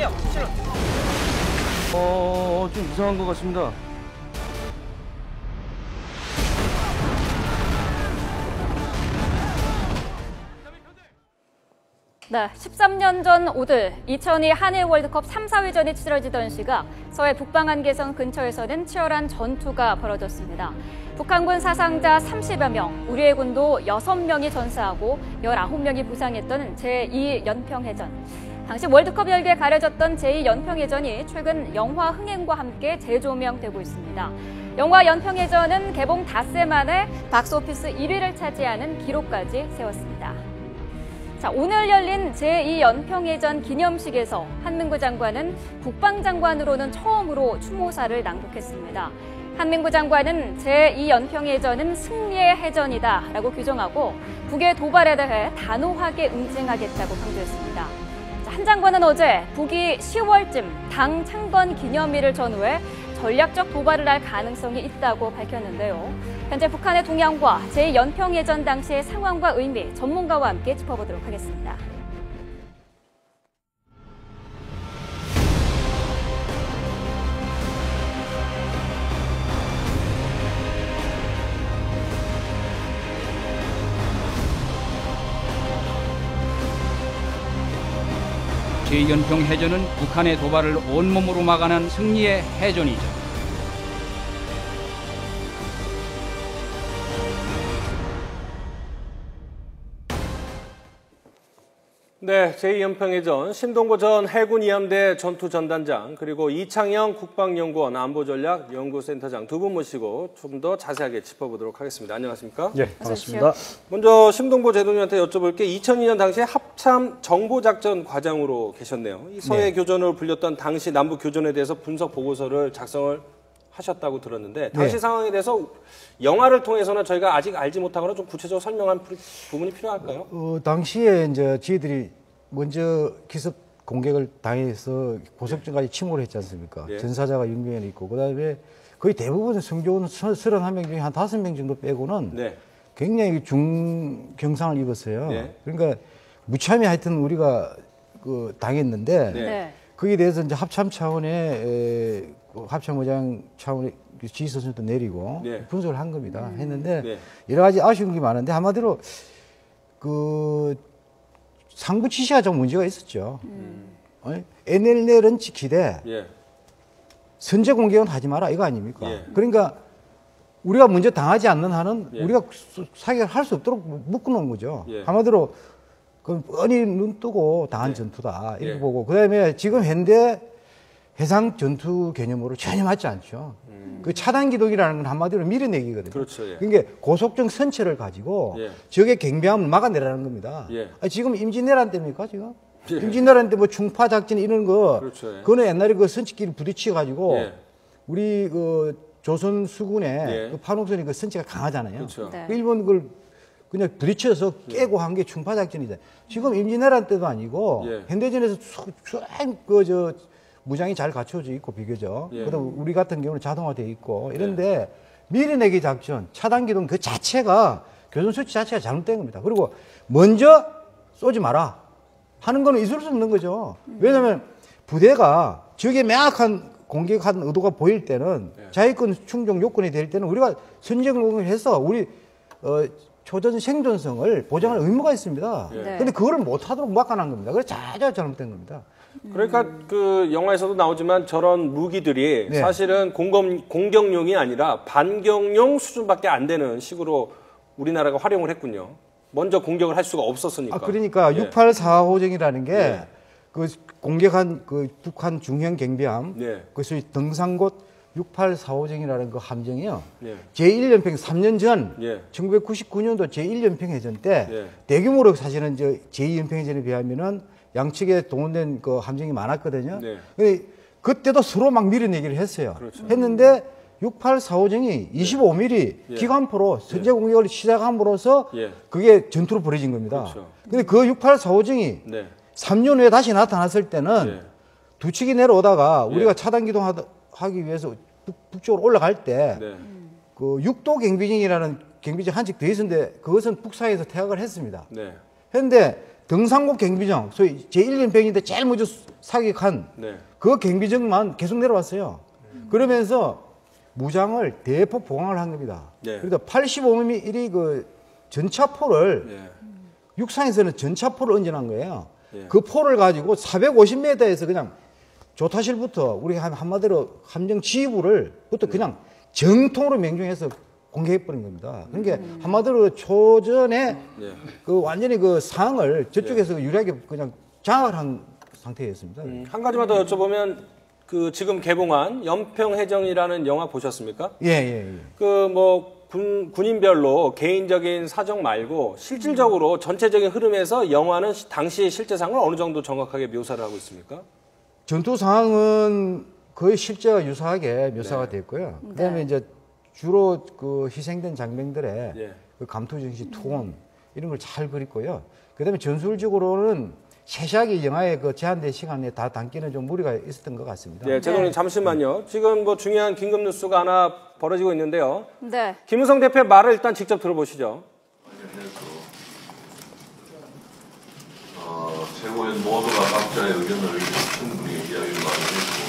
저기요, 실로. 좀 이상한 것 같습니다. 네, 13년 전 오늘 2002 한일 월드컵 3, 4회전이 치러지던 시각 서해 북방한계선 근처에서는 치열한 전투가 벌어졌습니다. 북한군 사상자 30여 명, 우리의 군도 6명이 전사하고 19명이 부상했던 제2연평해전. 당시 월드컵 열기에 가려졌던 제2연평해전이 최근 영화 흥행과 함께 재조명되고 있습니다. 영화 연평해전은 개봉 닷새 만에 박스오피스 1위를 차지하는 기록까지 세웠습니다. 자, 오늘 열린 제2연평해전 기념식에서 한민구 장관은 국방장관으로는 처음으로 추모사를 낭독했습니다. 한민구 장관은 제2연평해전은 승리의 해전이다라고 규정하고 북의 도발에 대해 단호하게 응징하겠다고 강조했습니다. 자, 한 장관은 어제 북이 10월쯤 당 창건 기념일을 전후해 전략적 도발을 할 가능성이 있다고 밝혔는데요. 현재 북한의 동향과 제2연평해전 당시의 상황과 의미 전문가와 함께 짚어보도록 하겠습니다. 제2연평해전은 북한의 도발을 온몸으로 막아낸 승리의 해전이죠. 네, 제2연평해전 심동보 전 해군 이함대 전투전단장 그리고 이창영 국방연구원 안보전략연구센터장 두 분 모시고 좀 더 자세하게 짚어보도록 하겠습니다. 안녕하십니까? 네, 반갑습니다. 먼저 심동보 제독님한테 여쭤볼게 2002년 당시에 합참 정보작전 과장으로 계셨네요. 이 서해 교전으로 불렸던 당시 남북 교전에 대해서 분석 보고서를 작성을 하셨다고 들었는데 당시 상황에 대해서 영화를 통해서는 저희가 아직 알지 못하거나 좀 구체적으로 설명한 부분이 필요할까요? 당시에 이제 저희들이 먼저 기습 공격을 당해서 고속정까지 침몰을 했지 않습니까? 전사자가 6명이 있고 그다음에 거의 대부분 성교원 31명 중에 한 5명 정도 빼고는 굉장히 중경상을 입었어요. 그러니까 무참히 하여튼 우리가 당했는데 거기에 대해서 이제 합참 차원의 합참의장 차원의 지휘선수도 내리고 분석을 한 겁니다. 했는데 여러 가지 아쉬운 게 많은데 한마디로 상부 지시가 좀 문제가 있었죠. NLL은 지키되 선제 공격은 하지 마라 이거 아닙니까? 그러니까 우리가 먼저 당하지 않는 한은 우리가 사격을 할 수 없도록 묶어놓은 거죠. 한마디로 뻔히 눈 뜨고 당한 전투다 이렇게 보고 그다음에 지금 현대 해상 전투 개념으로 전혀 맞지 않죠. 그 차단 기동이라는 건 한마디로 밀어내기거든요. 그렇죠. 그러니까 고속정 선체를 가지고 적의 경비함을 막아내라는 겁니다. 지금 임진왜란 때입니까 지금? 임진왜란 때 뭐 충파 작전 이런 거, 그거는 옛날에 그 선체끼리 부딪혀 가지고 우리 그 조선 수군의 그 판옥선이 그 선체가 강하잖아요. 일본 그걸 그냥 부딪혀서 깨고 한 게 충파 작전이다. 지금 임진왜란 때도 아니고 현대전에서 무장이 잘 갖춰져 있고 비교적 그다음 우리 같은 경우는 자동화되어 있고 이런데 밀어내기 작전, 차단기동 그 자체가 교전 수치 자체가 잘못된 겁니다. 그리고 먼저 쏘지 마라 하는 거는 있을 수 없는 거죠. 왜냐하면 부대가 적의 명확한 공격한 의도가 보일 때는 자위권 충족 요건이 될 때는 우리가 선제 공격을 해서 우리 초전 생존성을 보장할 의무가 있습니다. 그런데 그거를 못하도록 막아난 겁니다. 그래서 자주 잘못된 겁니다. 그러니까 그 영화에서도 나오지만 저런 무기들이 사실은 공격용이 아니라 반격용 수준밖에 안 되는 식으로 우리나라가 활용을 했군요. 먼저 공격을 할 수가 없었으니까. 그러니까 684호정이라는 게 그 공격한 그 북한 중형 경비함, 그것이 등산곳 684호정이라는 그 함정이요. 제1연평 3년 전 1999년도 제1연평해전 때 대규모로 사실은 제2연평해전에 비하면은 양측에 동원된 그 함정이 많았거든요. 근데 그때도 서로 막 밀어내기를 했어요. 했는데 684호정이 25mm 기관포로 선제 공격을 시작함으로써 그게 전투로 벌어진 겁니다. 근데 그 684호정이 3년 후에 다시 나타났을 때는 두 측이 내려오다가 우리가 차단 기동하기 위해서 북쪽으로 올라갈 때 그 육도 경비진이라는 경비진 한 척 더 있었는데 그것은 북사에서 퇴각을 했습니다. 했는데 등산곡 경비정, 소위 제1연평인데 제일 먼저 사격한 네. 그 경비정만 계속 내려왔어요. 그러면서 무장을 대폭 보강을 한 겁니다. 네. 그래서 85mm 그 전차포를 네. 육상에서는 전차포를 얹어놓은 거예요. 네. 그 포를 가지고 450m에서 그냥 조타실부터 우리 한마디로 함정 지휘부를부터 그냥 정통으로 명중해서 공개해버린 겁니다. 그러니까 한마디로 초전에 그 완전히 그 상황을 저쪽에서 유리하게 그냥 장악을 한 상태였습니다. 한 가지만 더 여쭤보면 그 지금 개봉한 연평해전이라는 영화 보셨습니까? 예. 그 뭐 군인별로 개인적인 사정 말고 실질적으로 전체적인 흐름에서 영화는 당시 실제 상황을 어느 정도 정확하게 묘사를 하고 있습니까? 전투 상황은 거의 실제와 유사하게 묘사가 됐고요. 그다음에 이제 주로 그 희생된 장병들의 그 감투 정신, 투혼 이런 걸 잘 그렸고요. 그다음에 전술적으로는 세세하게 영화의 그 제한된 시간에 다 담기는 좀 무리가 있었던 것 같습니다. 네, 제동님 잠시만요. 지금 뭐 중요한 긴급 뉴스가 하나 벌어지고 있는데요. 네. 김무성 대표의 말을 일단 직접 들어보시죠. 최고위원 모두가 각자의 의견을 충분히 이야기를 많이 했고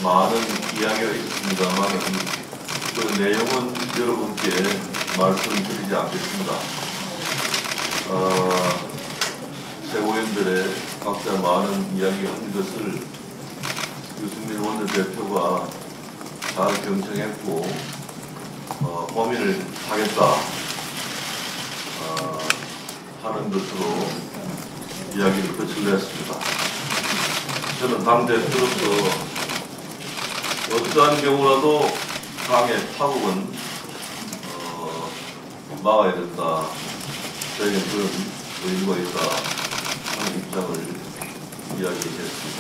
많은 이야기가 있습니다만 그 내용은 여러분께 말씀드리지 않겠습니다. 최고위원들의 각자 많은 이야기가 한 것을 유승민 원내대표가 잘 경청했고 고민을 하겠다 하는 것으로 이야기를 끝을 냈습니다. 저는 당대표로서 어떠한 경우라도 당의 파국은 막아야 된다. 저에게 그런 의무가 있다 하는 입장을 이야기했습니다.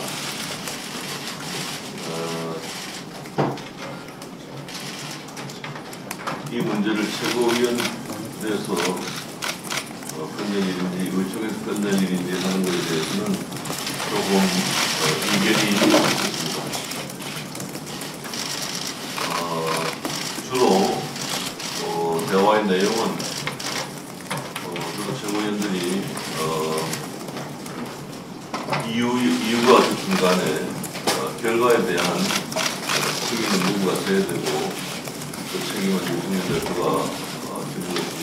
이 문제를 최고위원회에서 끝낼 일인지 의총에서 끝낼 일인지 하는 것에 대해서는 조금 이견이 있습니다. 주로 대화의 내용은 최고위원들이 이유가 중간에 결과에 대한 책임은 누구가 져야 되고 그 책임은 유승민 대표가 지는 것이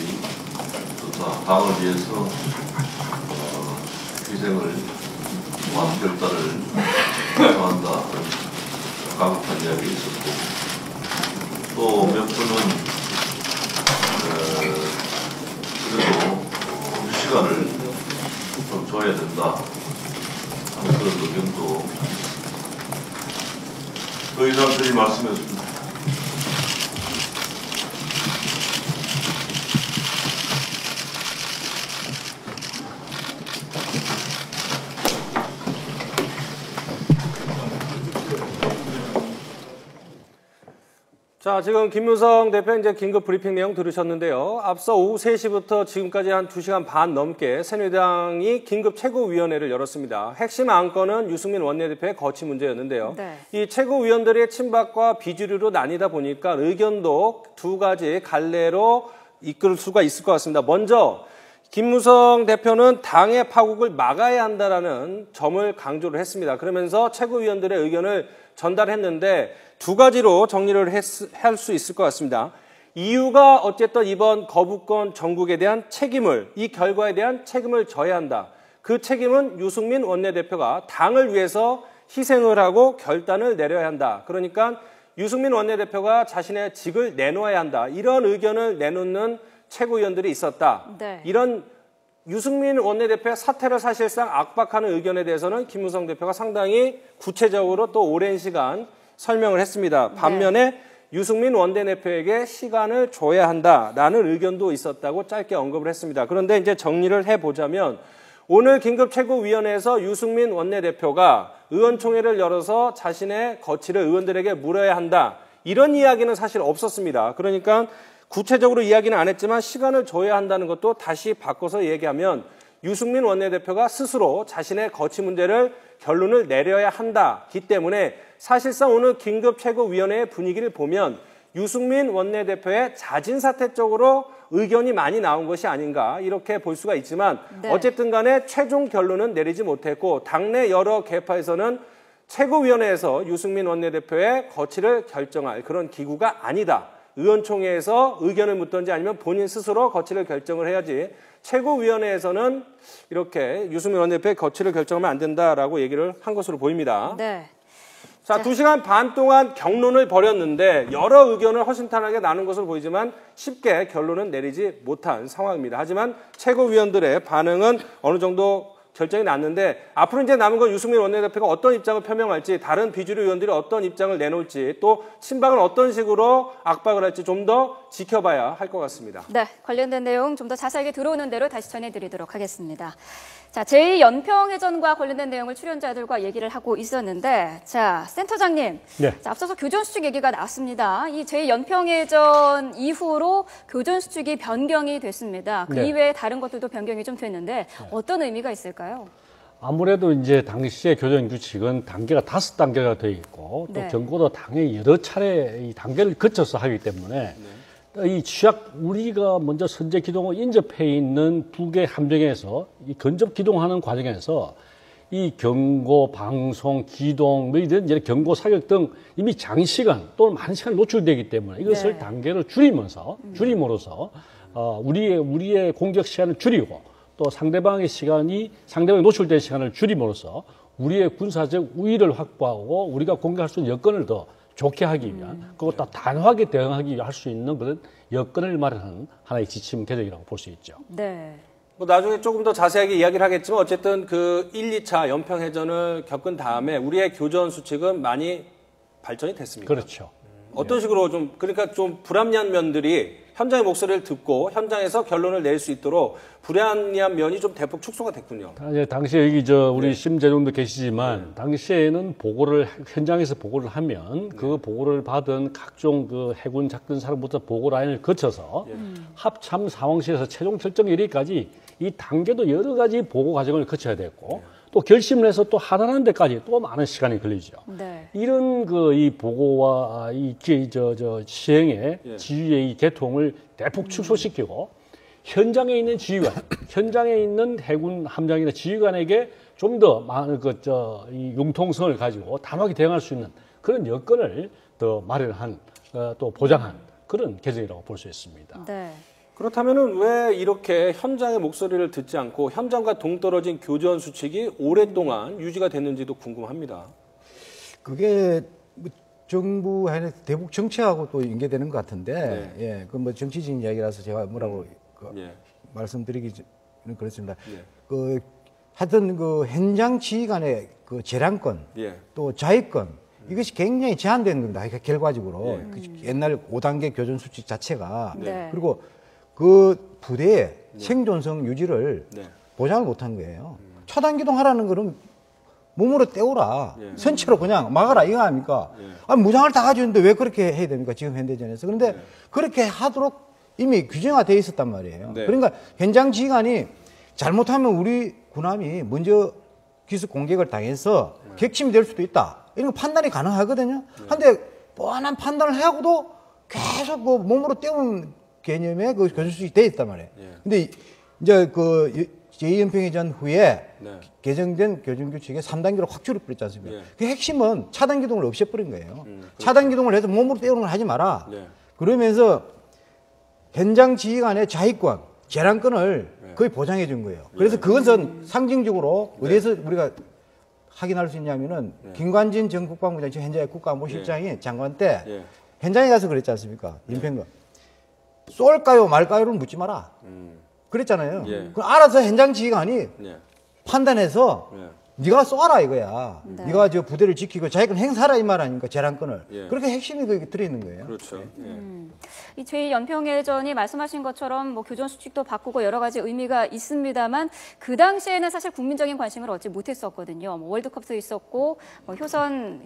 좋다. 당을 위해서 희생을 결단을 한다. 강력한 이야기 있었고 또 몇 분은 그래도 시간을 좀 줘야 된다 하는 그런 의견도 더 이상 드릴 말씀이었습니다. 자, 지금 김무성 대표 이제 긴급 브리핑 내용 들으셨는데요. 앞서 오후 3시부터 지금까지 한 2시간 반 넘게 새누리당이 긴급 최고위원회를 열었습니다. 핵심 안건은 유승민 원내대표의 거취 문제였는데요. 이 최고위원들의 친박과 비주류로 나뉘다 보니까 의견도 두 가지 갈래로 이끌 수가 있을 것 같습니다. 먼저 김무성 대표는 당의 파국을 막아야 한다라는 점을 강조를 했습니다. 그러면서 최고위원들의 의견을 전달했는데 두 가지로 정리를 할 수 있을 것 같습니다. 이유가 어쨌든 이번 거부권 정국에 대한 책임을, 이 결과에 대한 책임을 져야 한다. 그 책임은 유승민 원내대표가 당을 위해서 희생을 하고 결단을 내려야 한다. 그러니까 유승민 원내대표가 자신의 직을 내놓아야 한다. 이런 의견을 내놓는 최고위원들이 있었다. 이런 유승민 원내대표의 사퇴를 사실상 압박하는 의견에 대해서는 김무성 대표가 상당히 구체적으로 또 오랜 시간 설명을 했습니다. 반면에 유승민 원내대표에게 시간을 줘야 한다라는 의견도 있었다고 짧게 언급을 했습니다. 그런데 이제 정리를 해보자면 오늘 긴급 최고위원회에서 유승민 원내대표가 의원총회를 열어서 자신의 거취를 의원들에게 물어야 한다. 이런 이야기는 사실 없었습니다. 그러니까 구체적으로 이야기는 안 했지만 시간을 줘야 한다는 것도 다시 바꿔서 얘기하면 유승민 원내대표가 스스로 자신의 거취 문제를 결론을 내려야 한다기 때문에 사실상 오늘 긴급 최고위원회의 분위기를 보면 유승민 원내대표의 자진 사퇴 쪽으로 의견이 많이 나온 것이 아닌가 이렇게 볼 수가 있지만 네. 어쨌든 간에 최종 결론은 내리지 못했고 당내 여러 계파에서는 최고위원회에서 유승민 원내대표의 거취를 결정할 그런 기구가 아니다. 의원총회에서 의견을 묻던지 아니면 본인 스스로 거취를 결정을 해야지 최고위원회에서는 이렇게 유승민 원내대표의 거취를 결정하면 안 된다라고 얘기를 한 것으로 보입니다. 네. 자, 2시간 반 동안 경론을 벌였는데 여러 의견을 허심탄회하게 나눈 것으로 보이지만 쉽게 결론은 내리지 못한 상황입니다. 하지만 최고위원들의 반응은 어느 정도 결정이 났는데 앞으로 이제 남은 건 유승민 원내대표가 어떤 입장을 표명할지 다른 비주류 의원들이 어떤 입장을 내놓을지 또 친박은 어떤 식으로 압박을 할지 좀 더 지켜봐야 할 것 같습니다. 네, 관련된 내용 좀 더 자세하게 들어오는 대로 다시 전해드리도록 하겠습니다. 자, 제2연평해전과 관련된 내용을 출연자들과 얘기를 하고 있었는데, 자, 센터장님, 네. 자, 앞서서 교전수칙 얘기가 나왔습니다. 이 제2연평해전 이후로 교전수칙이 변경이 됐습니다. 그 네. 이외에 다른 것들도 변경이 좀 됐는데 어떤 의미가 있을까요? 아무래도 이제 당시의 교전 규칙은 단계가 5단계가 되어 있고 또 네. 경고도 당연히 여러 차례 이 단계를 거쳐서 하기 때문에 이 취약 우리가 먼저 선제 기동을 인접해 있는 두 개 함정에서 이 근접 기동하는 과정에서 이 경고, 방송, 기동, 뭐 이런 이제 경고 사격 등 이미 장시간 또는 많은 시간 노출되기 때문에 이것을 네. 단계를 줄임으로써 우리의 공격 시간을 줄이고 또 상대방의 노출된 시간을 줄임으로써 우리의 군사적 우위를 확보하고 우리가 공격할 수 있는 여건을 더 좋게 하기 위한 그것도 단호하게 대응하기 위해 할 수 있는 그런 여건을 마련하는 하나의 지침 개정이라고 볼 수 있죠. 네. 뭐 나중에 조금 더 자세하게 이야기를 하겠지만 어쨌든 그 1, 2차 연평해전을 겪은 다음에 우리의 교전 수칙은 많이 발전이 됐습니다. 그렇죠. 어떤 식으로 좀 그러니까 좀 불합리한 면들이 현장의 목소리를 듣고 현장에서 결론을 낼 수 있도록 불합리한 면이 좀 대폭 축소가 됐군요. 당시에 여기 우리 심재동도 계시지만 당시에는 현장에서 보고를 하면 그 보고를 받은 각종 그 해군 작전 사령부터 보고 라인을 거쳐서 합참 상황실에서 최종 결정 이르기까지 이 단계도 여러 가지 보고 과정을 거쳐야 됐고 또 결심을 해서 또 하단하는 데까지 또 많은 시간이 걸리죠. 네. 이런 이 보고와 시행의 지휘의 이 개통을 대폭 축소시키고 현장에 있는 지휘관, 현장에 있는 해군 함장이나 지휘관에게 좀 더 많은 이 융통성을 가지고 단호하게 대응할 수 있는 그런 여건을 더 마련한 또 보장한 그런 개정이라고 볼 수 있습니다. 네. 그렇다면은 왜 이렇게 현장의 목소리를 듣지 않고 현장과 동떨어진 교전 수칙이 오랫동안 유지가 됐는지도 궁금합니다. 그게 뭐 정부 안에 대북 정치하고 또 연계되는 것 같은데, 예, 그 뭐 정치적인 이야기라서 제가 뭐라고 말씀드리기는 그렇습니다. 하여튼 그 현장 지휘관의 그 재량권, 또 자위권 이것이 굉장히 제한되는 겁니다. 그러니까 결과적으로 그 옛날 5단계 교전 수칙 자체가 그리고 그 부대의 생존성 유지를 보장을 못한 거예요. 차단 기동하라는 거는 몸으로 때우라. 선체로 그냥 막아라. 이거 아닙니까? 아니, 무장을 다 가지고 있는데 왜 그렇게 해야 됩니까? 지금 현대전에서. 그런데 그렇게 하도록 이미 규정화되어 있었단 말이에요. 그러니까 현장 지휘관이 잘못하면 우리 군함이 먼저 기습 공격을 당해서 격침이 될 수도 있다. 이런 판단이 가능하거든요. 그런데 뻔한 판단을 하고도 계속 그 몸으로 때우는 개념에 그 교전수칙이 되어 있단 말이에요. 근데 이제 그 제2연평해전 후에 개정된 교전규칙에 3단계로 확 줄여버렸지 않습니까? 그 핵심은 차단 기동을 없애버린 거예요. 차단 기동을 해서 몸으로 때우는 걸 하지 마라. 그러면서 현장 지휘관의 자위권, 재량권을 거의 보장해 준 거예요. 그래서 그것은 상징적으로 어디에서 우리가 확인할 수 있냐면은 김관진 전 국방부장, 지금 현재 국가안보실장이 장관 때 현장에 가서 그랬지 않습니까? 연평도. 쏠까요 말까요를 묻지 마라. 그랬잖아요. 그럼 알아서 현장 지휘관이 판단해서 네가 쏘아라 이거야. 네가 저 부대를 지키고 자기권 행사하라 이 말 아닙니까? 재량권을. 그렇게 핵심이 거기 들어있는 거예요. 그렇죠. 이 제2연평해전이 말씀하신 것처럼 뭐 교전 수칙도 바꾸고 여러 가지 의미가 있습니다만 그 당시에는 사실 국민적인 관심을 얻지 못했었거든요. 뭐 월드컵도 있었고 뭐 효순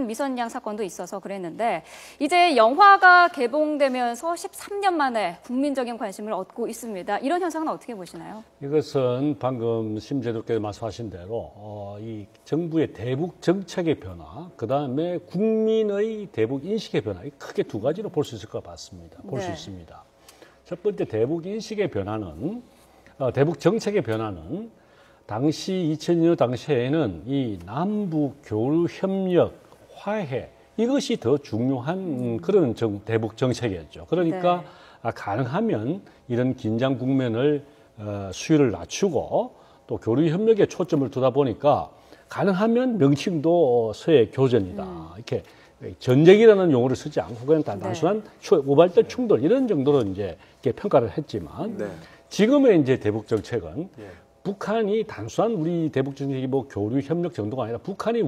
미선양 사건도 있어서 그랬는데 이제 영화가 개봉되면서 13년 만에 국민적인 관심을 얻고 있습니다. 이런 현상은 어떻게 보시나요? 이것은 방금 심재도께서 말씀하신 대로 이 정부의 대북 정책의 변화, 그 다음에 국민의 대북 인식의 변화, 크게 두 가지로 볼 수 있을 것 같습니다. 볼 수 네. 있습니다. 첫 번째 대북 인식의 변화는, 대북 정책의 변화는 당시 2002년 당시에는 이 남북 교류 협력, 화해 이것이 더 중요한 그런 대북 정책이었죠. 그러니까 가능하면 이런 긴장 국면을 수위를 낮추고 또 교류 협력에 초점을 두다 보니까 가능하면 명칭도 서해 교전이다. 이렇게 전쟁이라는 용어를 쓰지 않고 그냥 단순한 오발적 충돌 이런 정도로 이제 이렇게 평가를 했지만 지금의 이제 대북 정책은 북한이 단순한 우리 대북 정책이 뭐 교류 협력 정도가 아니라 북한이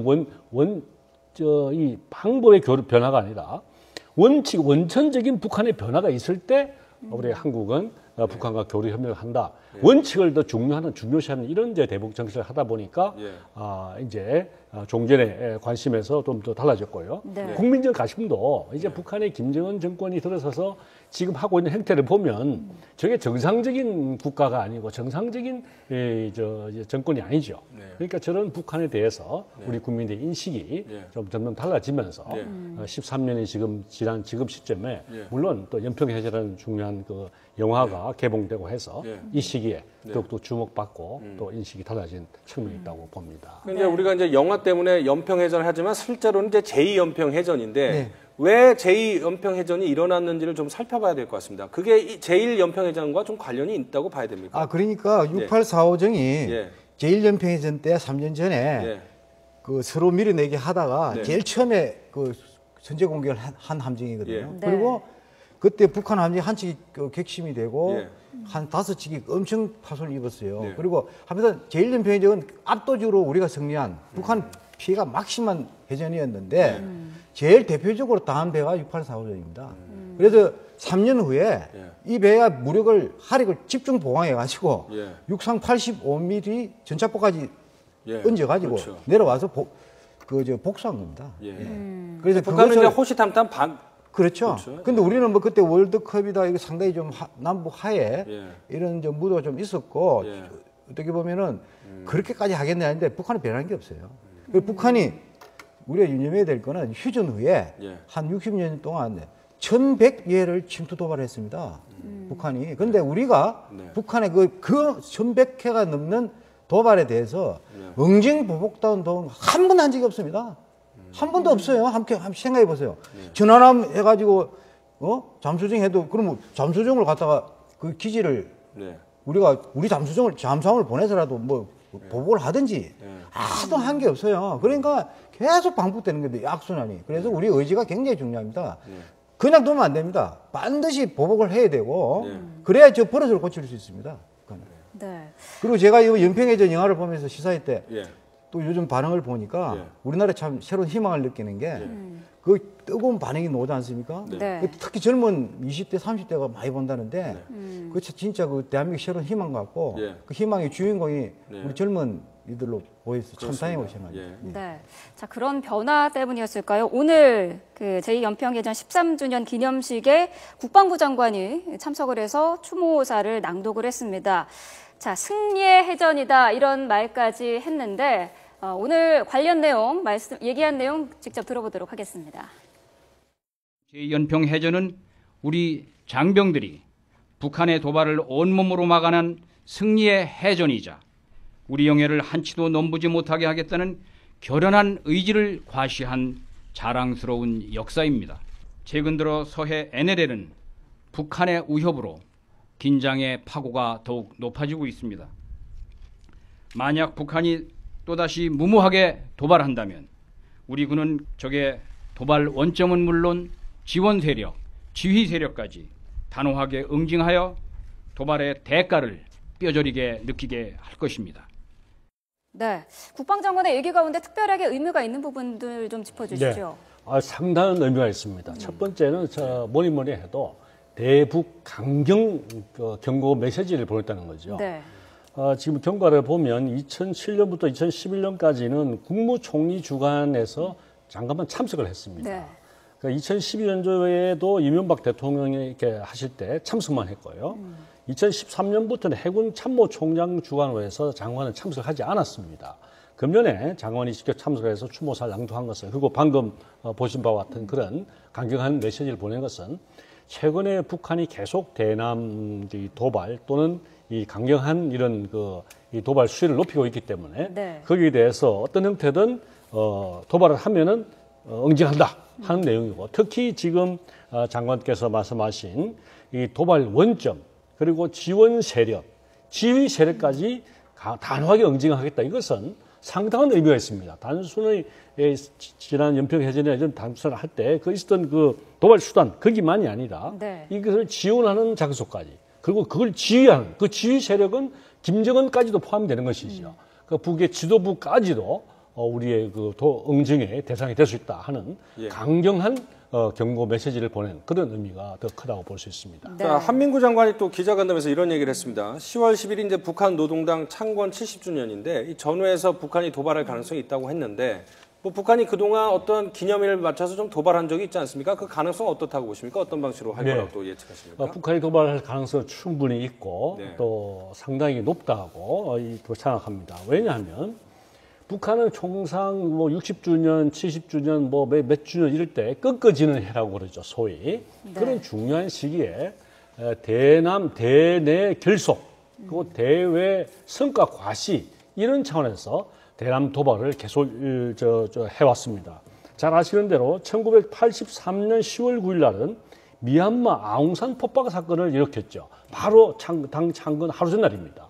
이 방법의 교류 변화가 아니라 원천적인 북한의 변화가 있을 때 우리 한국은 북한과 교류 협력을 한다. 원칙을 더 중요시하는 이런 이제 대북 정책을 하다 보니까 이제 종전의 관심에서 좀 더 달라졌고요. 국민적 가심도 이제 북한의 김정은 정권이 들어서서 지금 하고 있는 행태를 보면 저게 정상적인 국가가 아니고 정상적인 정권이 아니죠. 그러니까 저런 북한에 대해서 우리 국민들의 인식이 좀 점점 달라지면서 13년이 지금 지난 지금 시점에 물론 또 연평해제라는 중요한 그 영화가 개봉되고 해서 이 시기에 더욱더 주목받고 또 인식이 달라진 측면이 있다고 봅니다. 근데 우리가 이제 영화 때문에 연평해전을 하지만 실제로는 이제 제2연평해전인데 왜 제2연평해전이 일어났는지를 좀 살펴봐야 될 것 같습니다. 그게 제1연평해전과 좀 관련이 있다고 봐야 됩니까? 그러니까 6845정이 제1연평해전 때 3년 전에 그 서로 밀어내기 하다가 제일 처음에 그 선제 공격을 한 함정이거든요. 그리고 그때 북한 함정이 한 척이 객심이 되고 한 5척이 엄청 파손을 입었어요. 그리고 하면서 제1연평해전은 압도적으로 우리가 승리한 북한 피해가 막심한 해전이었는데 제일 대표적으로 당한 배가 6845전입니다. 그래서 3년 후에 이 배가 하력을 집중 보강해가지고 육상 85mm 전차포까지 얹어가지고 내려와서 복수한 겁니다. 그래서 북한은 이제 호시탐탐 그렇죠. 근데 우리는 뭐 그때 월드컵이다 이거 상당히 좀 남북 화해 이런 좀 무도가 좀 있었고 어떻게 보면은 그렇게까지 하겠냐 했는데 북한은 변한 게 없어요. 북한이 우리가 유념해야 될 거는 휴전 후에 한 60년 동안 1100회를 침투 도발했습니다. 북한이. 근데 우리가 북한의 그 1100회가 넘는 도발에 대해서 응징보복다운 동 한 번도 한 적이 없습니다. 한 번도 없어요. 함께 생각해 보세요. 전화람 해가지고 잠수정 해도 그러면 잠수정을 갖다가 그 기지를 우리가 우리 잠수함을 보내서라도 뭐 보복을 하든지 아무도 한 게 없어요. 그러니까 계속 반복되는 겁니다. 악순환이. 그래서 우리 의지가 굉장히 중요합니다. 그냥 두면 안 됩니다. 반드시 보복을 해야 되고 그래야 저 버릇을 고칠 수 있습니다. 그리고 제가 이 연평해전 영화를 보면서 시사회 때 또 요즘 반응을 보니까 우리나라에 참 새로운 희망을 느끼는 게 그 뜨거운 반응이 나오지 않습니까? 특히 젊은 20대, 30대가 많이 본다는데 그 진짜 그 대한민국 새로운 희망 같고 그 희망의 주인공이 우리 젊은 이들로 보여서 참 다행이라고 생각합니다. 자, 그런 변화 때문이었을까요? 오늘 그 제2연평해전 13주년 기념식에 국방부 장관이 참석을 해서 추모사를 낭독을 했습니다. 자, 승리의 해전이다 이런 말까지 했는데 오늘 관련 내용 얘기한 내용 직접 들어보도록 하겠습니다. 제2연평해전은 우리 장병들이 북한의 도발을 온몸으로 막아낸 승리의 해전이자 우리 영예를 한치도 넘보지 못하게 하겠다는 결연한 의지를 과시한 자랑스러운 역사입니다. 최근 들어 서해 NLL은 북한의 우협으로 긴장의 파고가 더욱 높아지고 있습니다. 만약 북한이 또다시 무모하게 도발한다면 우리 군은 적의 도발 원점은 물론 지원 세력, 지휘 세력까지 단호하게 응징하여 도발의 대가를 뼈저리게 느끼게 할 것입니다. 국방장관의 얘기 가운데 특별하게 의미가 있는 부분들 좀 짚어주시죠. 상당한 의미가 있습니다. 첫 번째는 뭐니 해도 대북 강경 경고 메시지를 보냈다는 거죠. 지금 경과를 보면 2007년부터 2011년까지는 국무총리 주관에서 장관만 참석을 했습니다. 그러니까 2012년도에도 이명박 대통령이 이렇게 하실 때 참석만 했고요. 2013년부터는 해군 참모총장 주관으로 해서 장관은 참석하지 않았습니다. 금년에 장관이 직접 참석해서 추모사를 낭독한 것은, 그리고 방금 보신 바와 같은 그런 강경한 메시지를 보낸 것은 최근에 북한이 계속 대남 도발 또는 이 강경한 이런 이 도발 수위를 높이고 있기 때문에 네. 거기에 대해서 어떤 형태든 도발을 하면은 응징한다 하는 내용이고, 특히 지금 장관께서 말씀하신 이 도발 원점 그리고 지원 세력, 지휘 세력까지 단호하게 응징하겠다, 이것은 상당한 의미가 있습니다. 단순히 지난 연평해전이나 이런 단순을 할 때 그 있었던 그 도발 수단 거기만이 아니라 네. 이것을 지원하는 장소까지, 그리고 그걸 지휘하는 그 지휘 세력은 김정은까지도 포함되는 것이죠. 그 북의 지도부까지도 우리의 응징의 대상이 될 수 있다 하는 강경한 경고 메시지를 보낸 그런 의미가 더 크다고 볼 수 있습니다. 네. 자, 한민구 장관이 또 기자간담회에서 이런 얘기를 했습니다. 10월 10일 이제 북한 노동당 창건 70주년인데 이 전후에서 북한이 도발할 가능성이 있다고 했는데, 뭐 북한이 그동안 어떤 기념일을 맞춰서 좀 도발한 적이 있지 않습니까? 그 가능성 어떻다고 보십니까? 어떤 방식으로 할 거라고 또 예측하십니까? 북한이 도발할 가능성은 충분히 있고 네. 또 상당히 높다고 또 생각합니다. 왜냐하면 북한은 총상 뭐 60주년, 70주년, 뭐 몇 주년 이럴 때 꺾어지는 해라고 그러죠, 소위. 네. 그런 중요한 시기에 대남, 대내 결속, 그리고 대외 성과 과시, 이런 차원에서 대남 도발을 계속 해왔습니다. 잘 아시는 대로 1983년 10월 9일 날은 미얀마 아웅산 폭박 사건을 일으켰죠. 바로 당 창건 하루 전날입니다.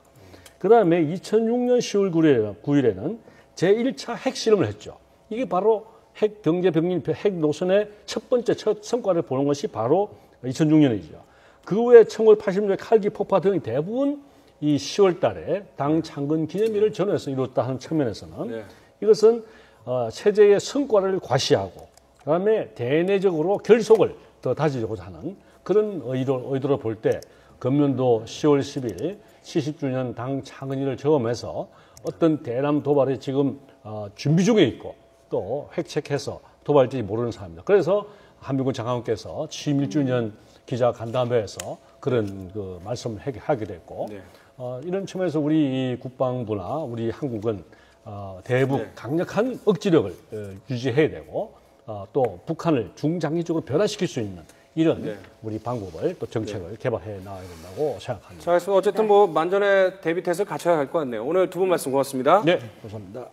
그 다음에 2006년 10월 9일에는 제1차 핵실험을 했죠. 이게 바로 핵 경제 병력 핵 노선의 첫 번째 성과를 보는 것이 바로 2006년이죠. 그 후에 1980년대 칼기 폭파 등이 대부분 이 10월 달에 당 창건 기념일을 전후해서 이뤘다 하는 측면에서는 이것은 체제의 성과를 과시하고 그다음에 대내적으로 결속을 더 다지고자 하는 그런 의도로 볼 때 금년도 10월 10일 70주년 당 창건일을 저음해서 어떤 대남 도발이 지금 준비 중에 있고 또 획책해서 도발일지 모르는 사람입니다. 그래서 한민구 장관께서 취임 1주년 기자 간담회에서 그런 말씀을 하게 됐고 이런 측면에서 우리 국방부나 우리 한국은 대북 강력한 억지력을 유지해야 되고 또 북한을 중장기적으로 변화시킬 수 있는 이런 우리 방법을 또 정책을 개발해 나가야 된다고 생각합니다. 자, 어쨌든 뭐 만전의 대비 태세를 갖춰야 할 것 같네요. 오늘 두 분 말씀 고맙습니다. 네, 감사합니다.